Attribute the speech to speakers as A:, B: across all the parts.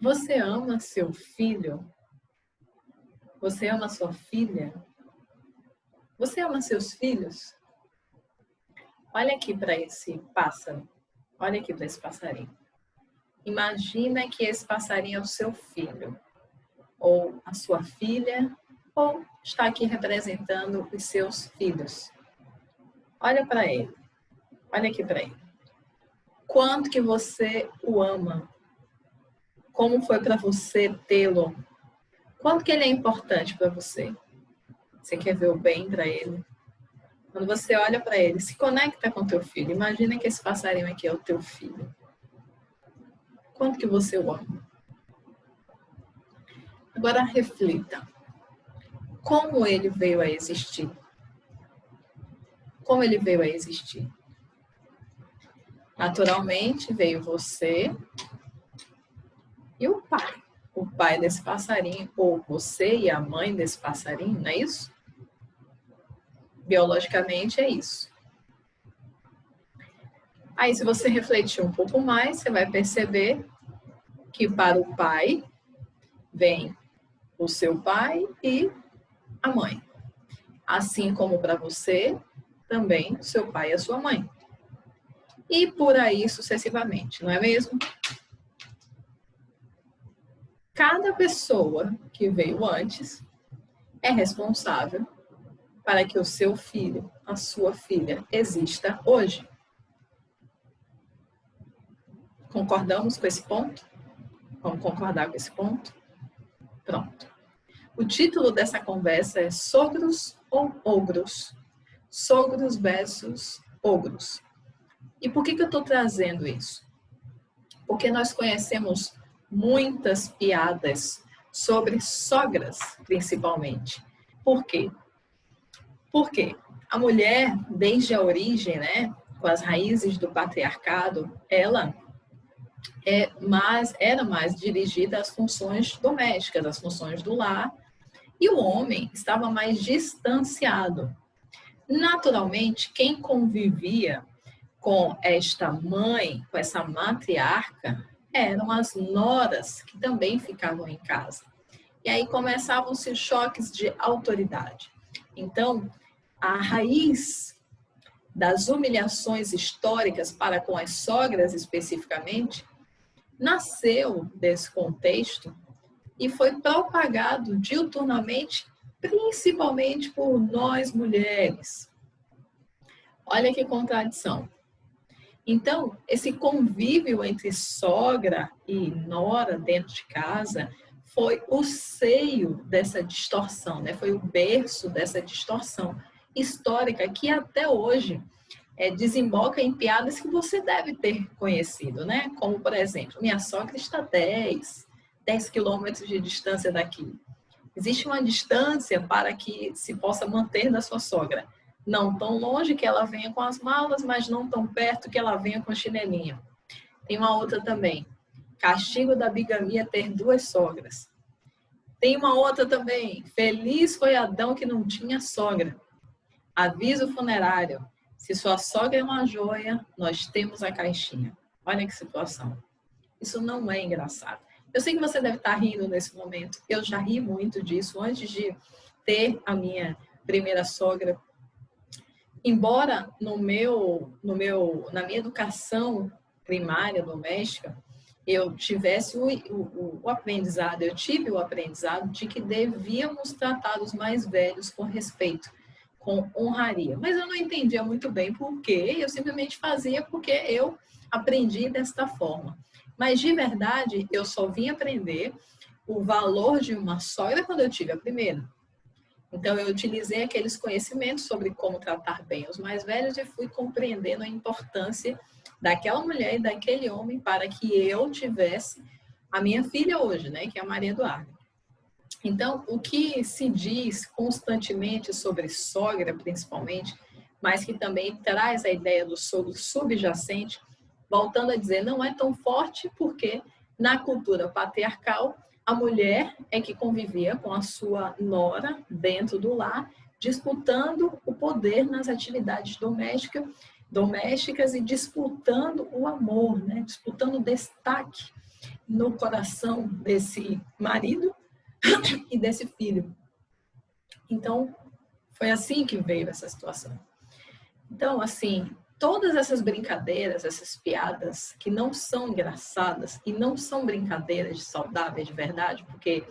A: Você ama seu filho? Você ama sua filha? Você ama seus filhos? Olha aqui para esse pássaro. Olha aqui para esse passarinho. Imagina que esse passarinho é o seu filho, ou a sua filha, ou está aqui representando os seus filhos. Olha para ele. Olha aqui para ele. Quanto que você o ama? Como foi para você tê-lo? Quanto que ele é importante para você? Você quer ver o bem para ele? Quando você olha para ele, se conecta com teu filho. Imagina que esse passarinho aqui é o teu filho. Quanto que você o ama? Agora reflita. Como ele veio a existir? Como ele veio a existir? Naturalmente veio você e o pai. O pai desse passarinho, ou você e a mãe desse passarinho, não é isso? Biologicamente é isso. Aí, se você refletir um pouco mais, você vai perceber que para o pai vem o seu pai e a mãe. Assim como para você, também o seu pai e a sua mãe. E por aí sucessivamente, não é mesmo? Cada pessoa que veio antes é responsável para que o seu filho, a sua filha, exista hoje. Concordamos com esse ponto? Vamos concordar com esse ponto? Pronto. O título dessa conversa é Sogros ou Ogros? Sogros versus ogros. E por que eu estou trazendo isso? Porque nós conhecemos muitas piadas sobre sogras, principalmente. Por quê? Porque a mulher, desde a origem, né, com as raízes do patriarcado, ela era mais dirigida às funções domésticas, às funções do lar, e o homem estava mais distanciado. Naturalmente, quem convivia com esta mãe, com essa matriarca, eram as noras, que também ficavam em casa. E aí começavam-se choques de autoridade. Então, a raiz das humilhações históricas para com as sogras especificamente, nasceu desse contexto e foi propagado diuturnamente, principalmente por nós mulheres. Olha que contradição. Então, esse convívio entre sogra e nora dentro de casa foi o seio dessa distorção, né? Foi o berço dessa distorção histórica que até hoje desemboca em piadas que você deve ter conhecido, né? Como, por exemplo, minha sogra está 10 quilômetros de distância daqui. Existe uma distância para que se possa manter da sua sogra. Não tão longe que ela venha com as malas, mas não tão perto que ela venha com chinelinho. Tem uma outra também. Castigo da bigamia ter 2 sogras. Tem uma outra também. Feliz foi Adão que não tinha sogra. Aviso funerário. Se sua sogra é uma joia, nós temos a caixinha. Olha que situação. Isso não é engraçado. Eu sei que você deve estar rindo nesse momento. Eu já ri muito disso antes de ter a minha primeira sogra. Embora na minha educação primária doméstica, eu tivesse o aprendizado, eu tive o aprendizado de que devíamos tratar os mais velhos com respeito, com honraria. Mas eu não entendia muito bem por quê, eu simplesmente fazia porque eu aprendi desta forma. Mas, de verdade, eu só vim aprender o valor de uma sogra quando eu tive a primeira. Então, eu utilizei aqueles conhecimentos sobre como tratar bem os mais velhos e fui compreendendo a importância daquela mulher e daquele homem para que eu tivesse a minha filha hoje, né, que é a Maria Eduarda. Então, o que se diz constantemente sobre sogra, principalmente, mas que também traz a ideia do sogro subjacente, voltando a dizer, não é tão forte porque na cultura patriarcal a mulher é que convivia com a sua nora dentro do lar, disputando o poder nas atividades domésticas e disputando o amor, né? Disputando o destaque. no coração desse marido e desse filho. Então, foi assim que veio essa situação. Então, assim, todas essas brincadeiras, essas piadas que não são engraçadas e não são brincadeiras saudáveis de verdade, porque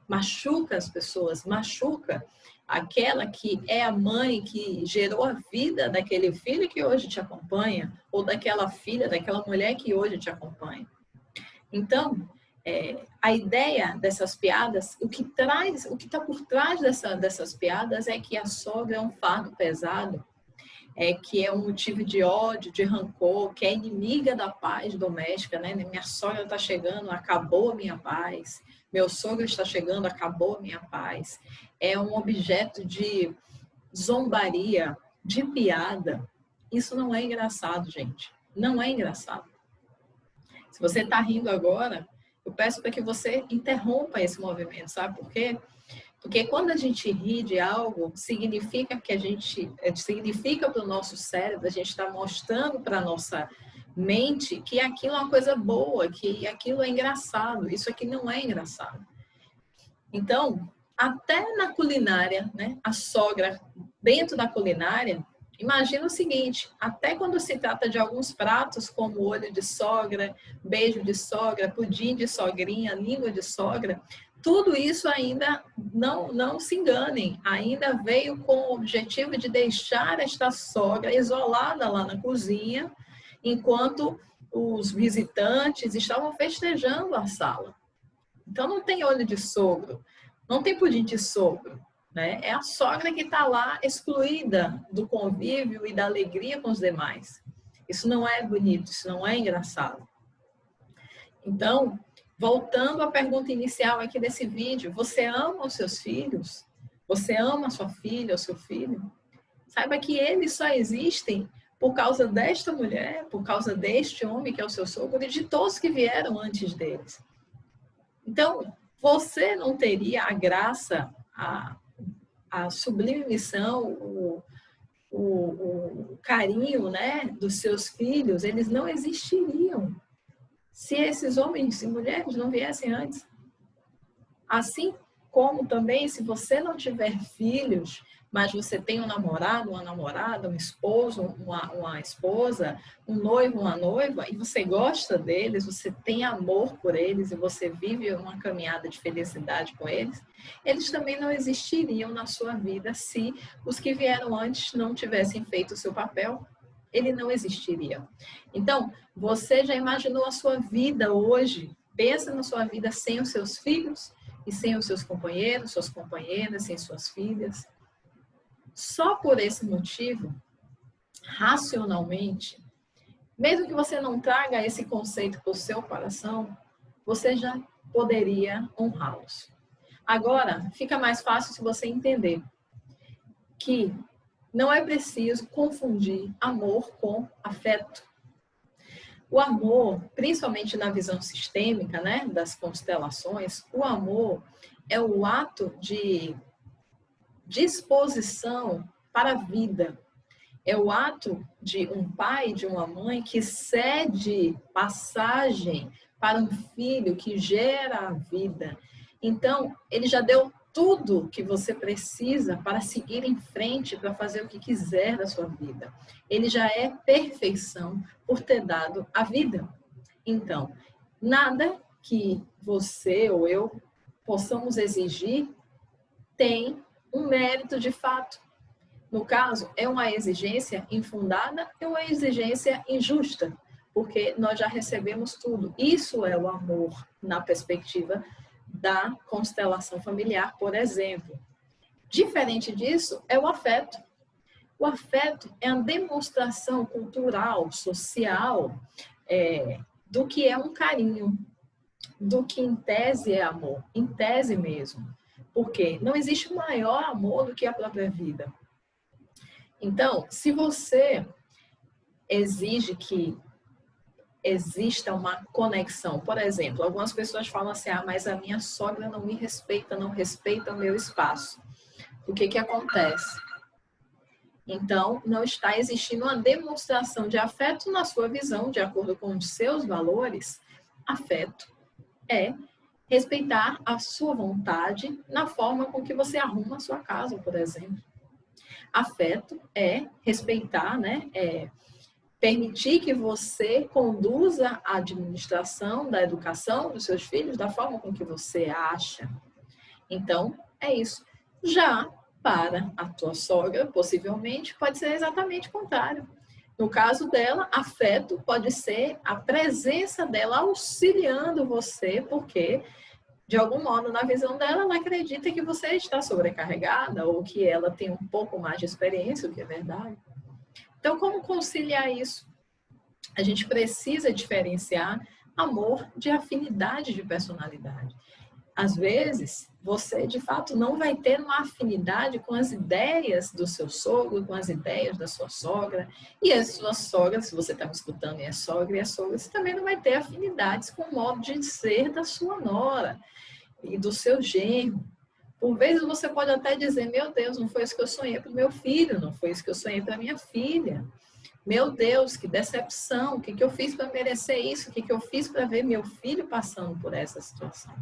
A: machuca as pessoas, machuca aquela que é a mãe que gerou a vida daquele filho que hoje te acompanha, ou daquela filha, daquela mulher que hoje te acompanha. Então, a ideia dessas piadas, o que está por trás dessas piadas é que a sogra é um fardo pesado, que é um motivo de ódio, de rancor, que é inimiga da paz doméstica, né? Minha sogra está chegando, acabou a minha paz. Meu sogro está chegando, acabou a minha paz. É um objeto de zombaria, de piada. Isso não é engraçado, gente. Não é engraçado. Se você está rindo agora, eu peço para que você interrompa esse movimento, sabe por quê? Porque quando a gente ri de algo, significa que significa para o nosso cérebro, a gente está mostrando para a nossa mente que aquilo é uma coisa boa, que aquilo é engraçado. Isso aqui não é engraçado. Então, até na culinária, né? A sogra, dentro da culinária, imagina o seguinte, até quando se trata de alguns pratos como olho de sogra, beijo de sogra, pudim de sogrinha, língua de sogra, tudo isso ainda, não se enganem, ainda veio com o objetivo de deixar esta sogra isolada lá na cozinha, enquanto os visitantes estavam festejando a sala. Então não tem olho de sogro, não tem pudim de sogro, né? É a sogra que está lá excluída do convívio e da alegria com os demais. Isso não é bonito, isso não é engraçado. Então, voltando à pergunta inicial aqui desse vídeo, você ama os seus filhos? Você ama a sua filha ou seu filho? Saiba que eles só existem por causa desta mulher, por causa deste homem que é o seu sogro e de todos que vieram antes deles. Então, você não teria a graça, a sublime missão, o carinho, né, dos seus filhos, eles não existiriam se esses homens e mulheres não viessem antes. Assim como também, se você não tiver filhos, mas você tem um namorado, uma namorada, um esposo, uma esposa, um noivo, uma noiva, e você gosta deles, você tem amor por eles e você vive uma caminhada de felicidade com eles, eles também não existiriam na sua vida se os que vieram antes não tivessem feito o seu papel. Ele não existiria. Então, você já imaginou a sua vida hoje? Pensa na sua vida sem os seus filhos e sem os seus companheiros, suas companheiras, sem suas filhas. Só por esse motivo, racionalmente, mesmo que você não traga esse conceito para o seu coração, você já poderia honrá-los. Agora, fica mais fácil se você entender que não é preciso confundir amor com afeto. O amor, principalmente na visão sistêmica, né, das constelações, o amor é o ato de disposição para a vida. É o ato de um pai, de uma mãe que cede passagem para um filho que gera a vida. Então, ele já deu tudo que você precisa para seguir em frente, para fazer o que quiser da sua vida. Ele já é perfeição por ter dado a vida. Então, nada que você ou eu possamos exigir tem um mérito de fato. No caso, é uma exigência infundada ou uma exigência injusta, porque nós já recebemos tudo. Isso é o amor na perspectiva da constelação familiar, por exemplo. Diferente disso é o afeto. O afeto é a demonstração cultural, social, do que é um carinho, do que em tese é amor, em tese mesmo. Porque não existe maior amor do que a própria vida. Então, se você exige que exista uma conexão, por exemplo, algumas pessoas falam assim, mas a minha sogra não me respeita, não respeita o meu espaço. O que acontece? Então, não está existindo uma demonstração de afeto na sua visão, de acordo com os seus valores, afeto é respeitar a sua vontade na forma com que você arruma a sua casa, por exemplo. Afeto é respeitar, né? É permitir que você conduza a administração da educação dos seus filhos da forma com que você acha. Então, é isso. Já para a tua sogra, possivelmente, pode ser exatamente o contrário. No caso dela, afeto pode ser a presença dela auxiliando você, porque, de algum modo, na visão dela, ela acredita que você está sobrecarregada ou que ela tem um pouco mais de experiência, o que é verdade. Então, como conciliar isso? A gente precisa diferenciar amor de afinidade de personalidade. Às vezes, você de fato não vai ter uma afinidade com as ideias do seu sogro, com as ideias da sua sogra. E a sua sogra, se você está me escutando e é sogra, você também não vai ter afinidades com o modo de ser da sua nora e do seu genro. Por vezes você pode até dizer, meu Deus, não foi isso que eu sonhei para o meu filho, não foi isso que eu sonhei para a minha filha. Meu Deus, que decepção, o que eu fiz para merecer isso? O que eu fiz para ver meu filho passando por essa situação?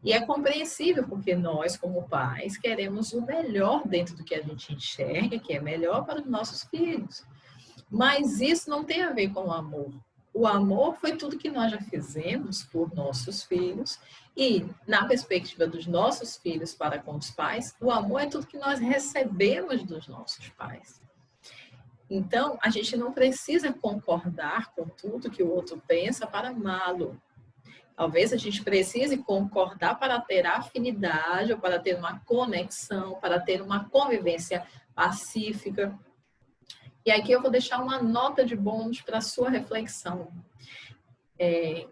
A: E é compreensível, porque nós, como pais, queremos o melhor dentro do que a gente enxerga, que é melhor para os nossos filhos. Mas isso não tem a ver com o amor. O amor foi tudo que nós já fizemos por nossos filhos e, na perspectiva dos nossos filhos para com os pais, o amor é tudo que nós recebemos dos nossos pais. Então, a gente não precisa concordar com tudo que o outro pensa para amá-lo. Talvez a gente precise concordar para ter afinidade, ou para ter uma conexão, para ter uma convivência pacífica. E aqui eu vou deixar uma nota de bônus para a sua reflexão.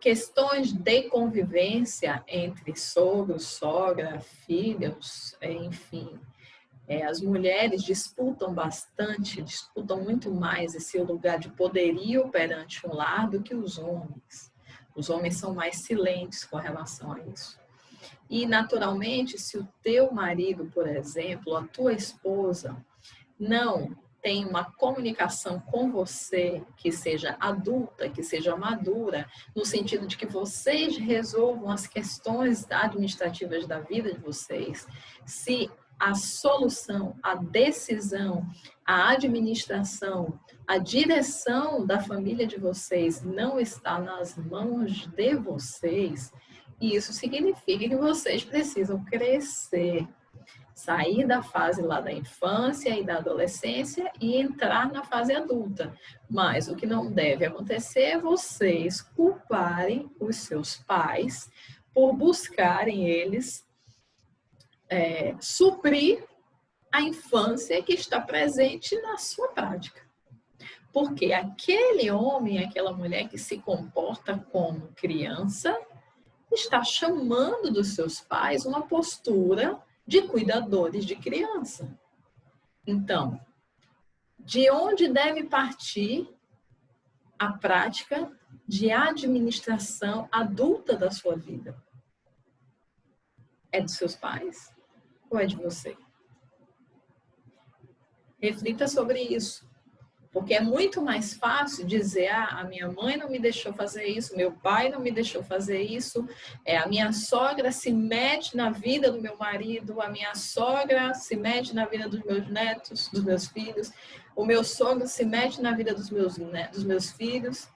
A: Questões de convivência entre sogro, sogra, filhos, enfim. As mulheres disputam bastante, disputam muito mais esse lugar de poderio perante um lar do que os homens. Os homens são mais silentes com relação a isso. E, naturalmente, se o teu marido, por exemplo, a tua esposa, não tem uma comunicação com você que seja adulta, que seja madura, no sentido de que vocês resolvam as questões administrativas da vida de vocês, se a solução, a decisão, a administração, a direção da família de vocês não está nas mãos de vocês, isso significa que vocês precisam crescer, sair da fase lá da infância e da adolescência e entrar na fase adulta. Mas o que não deve acontecer é vocês culparem os seus pais por buscarem eles suprir a infância que está presente na sua prática. Porque aquele homem, aquela mulher que se comporta como criança, está chamando dos seus pais uma postura de cuidadores de criança. Então, de onde deve partir a prática de administração adulta da sua vida? É dos seus pais ou é de você? Reflita sobre isso. Porque é muito mais fácil dizer, a minha mãe não me deixou fazer isso, meu pai não me deixou fazer isso, a minha sogra se mete na vida do meu marido, a minha sogra se mete na vida dos meus netos, dos meus filhos, o meu sogro se mete na vida dos meus filhos.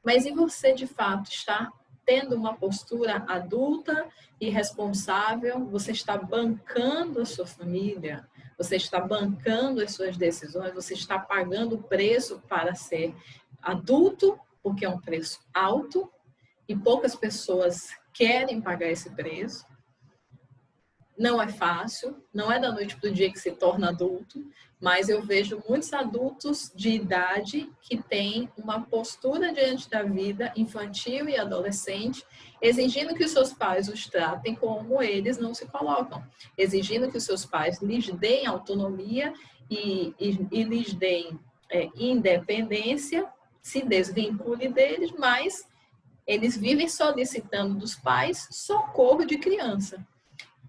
A: Mas e você, de fato, está tendo uma postura adulta e responsável? Você está bancando a sua família? Você está bancando as suas decisões? Você está pagando o preço para ser adulto, porque é um preço alto e poucas pessoas querem pagar esse preço. Não é fácil, não é da noite para o dia que se torna adulto, mas eu vejo muitos adultos de idade que têm uma postura diante da vida infantil e adolescente, exigindo que os seus pais os tratem como eles não se colocam, exigindo que os seus pais lhes deem autonomia e lhes deem independência, se desvincule deles, mas eles vivem solicitando dos pais socorro de criança.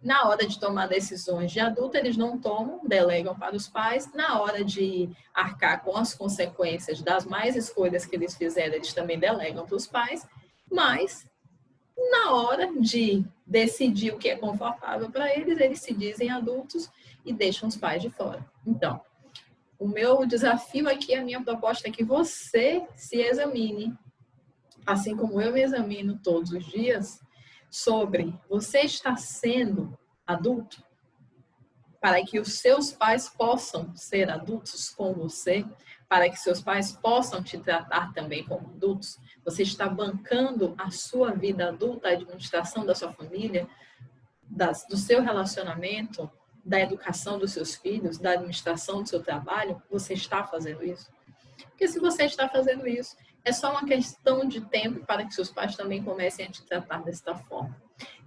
A: Na hora de tomar decisões de adulto, eles não tomam, delegam para os pais. Na hora de arcar com as consequências das más escolhas que eles fizeram, eles também delegam para os pais. Mas Na hora de decidir o que é confortável para eles, eles se dizem adultos e deixam os pais de fora. Então, o meu desafio aqui, a minha proposta é que você se examine, assim como eu me examino todos os dias, sobre você está sendo adulto para que os seus pais possam ser adultos com você, para que seus pais possam te tratar também como adultos. Você está bancando a sua vida adulta, a administração da sua família, do seu relacionamento, da educação dos seus filhos, da administração do seu trabalho. Você está fazendo isso? Porque se você está fazendo isso, é só uma questão de tempo para que seus pais também comecem a te tratar desta forma.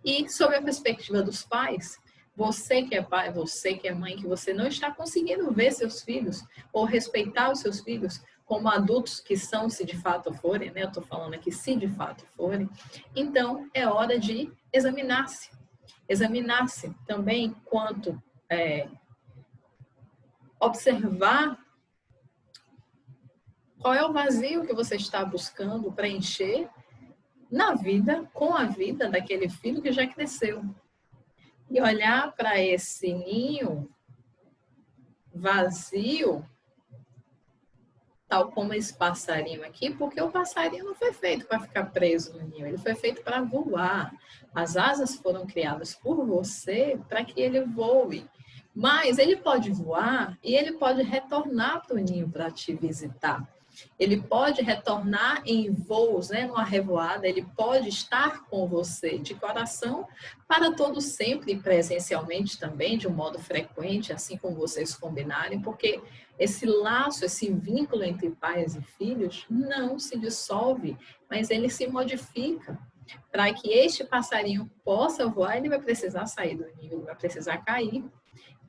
A: E sob a perspectiva dos pais, você que é pai, você que é mãe, que você não está conseguindo ver seus filhos ou respeitar os seus filhos como adultos que são, se de fato forem, né? Eu estou falando aqui se de fato forem. Então, é hora de examinar-se. Examinar-se também quanto observar qual é o vazio que você está buscando preencher na vida, com a vida daquele filho que já cresceu. E olhar para esse ninho vazio, tal como esse passarinho aqui, porque o passarinho não foi feito para ficar preso no ninho, ele foi feito para voar. As asas foram criadas por você para que ele voe. Mas ele pode voar e ele pode retornar para o ninho para te visitar. Ele pode retornar em voos, né, numa revoada, ele pode estar com você de coração para todo sempre, presencialmente também, de um modo frequente, assim como vocês combinarem, porque esse laço, esse vínculo entre pais e filhos não se dissolve, mas ele se modifica. Para que este passarinho possa voar, ele vai precisar sair do ninho, ele vai precisar cair,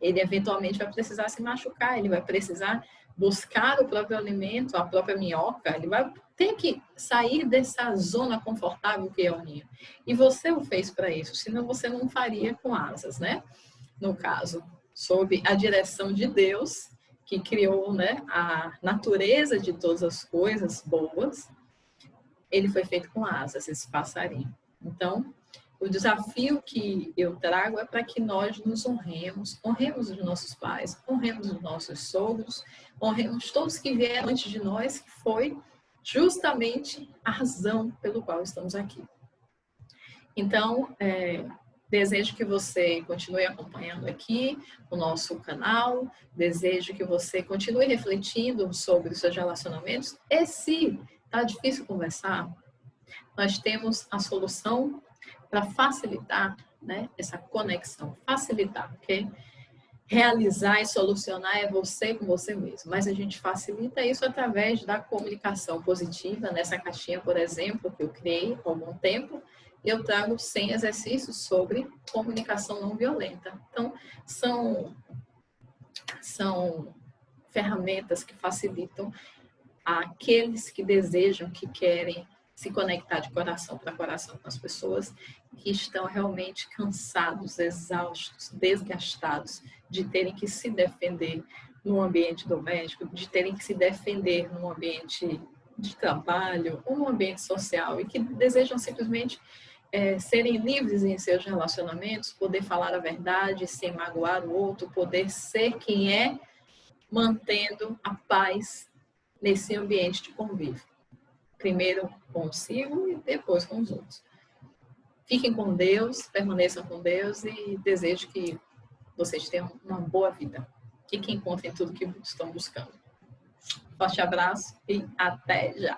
A: ele eventualmente vai precisar se machucar, ele vai precisar buscar o próprio alimento, a própria minhoca, ele vai ter que sair dessa zona confortável que é o ninho. E você o fez para isso, senão você não faria com asas, né? No caso, sob a direção de Deus, que criou, né, a natureza de todas as coisas boas, ele foi feito com asas, esse passarinho. Então, o desafio que eu trago é para que nós nos honremos, honremos os nossos pais, honremos os nossos sogros, honremos todos que vieram antes de nós, que foi justamente a razão pelo qual estamos aqui. Então, desejo que você continue acompanhando aqui o nosso canal, desejo que você continue refletindo sobre os seus relacionamentos. E se está difícil conversar, nós temos a solução para facilitar, né, essa conexão, facilitar, porque realizar e solucionar é você com você mesmo, mas a gente facilita isso através da comunicação positiva. Nessa caixinha, por exemplo, que eu criei há algum tempo, eu trago 100 exercícios sobre comunicação não violenta. Então, são ferramentas que facilitam aqueles que desejam, que querem se conectar de coração para coração com as pessoas que estão realmente cansados, exaustos, desgastados de terem que se defender no ambiente doméstico, de terem que se defender no ambiente de trabalho ou no ambiente social e que desejam simplesmente serem livres em seus relacionamentos, poder falar a verdade sem magoar o outro, poder ser quem é, mantendo a paz nesse ambiente de convívio. Primeiro consigo e depois com os outros. Fiquem com Deus, permaneçam com Deus e desejo que vocês tenham uma boa vida. Que encontrem tudo que estão buscando. Forte abraço e até já!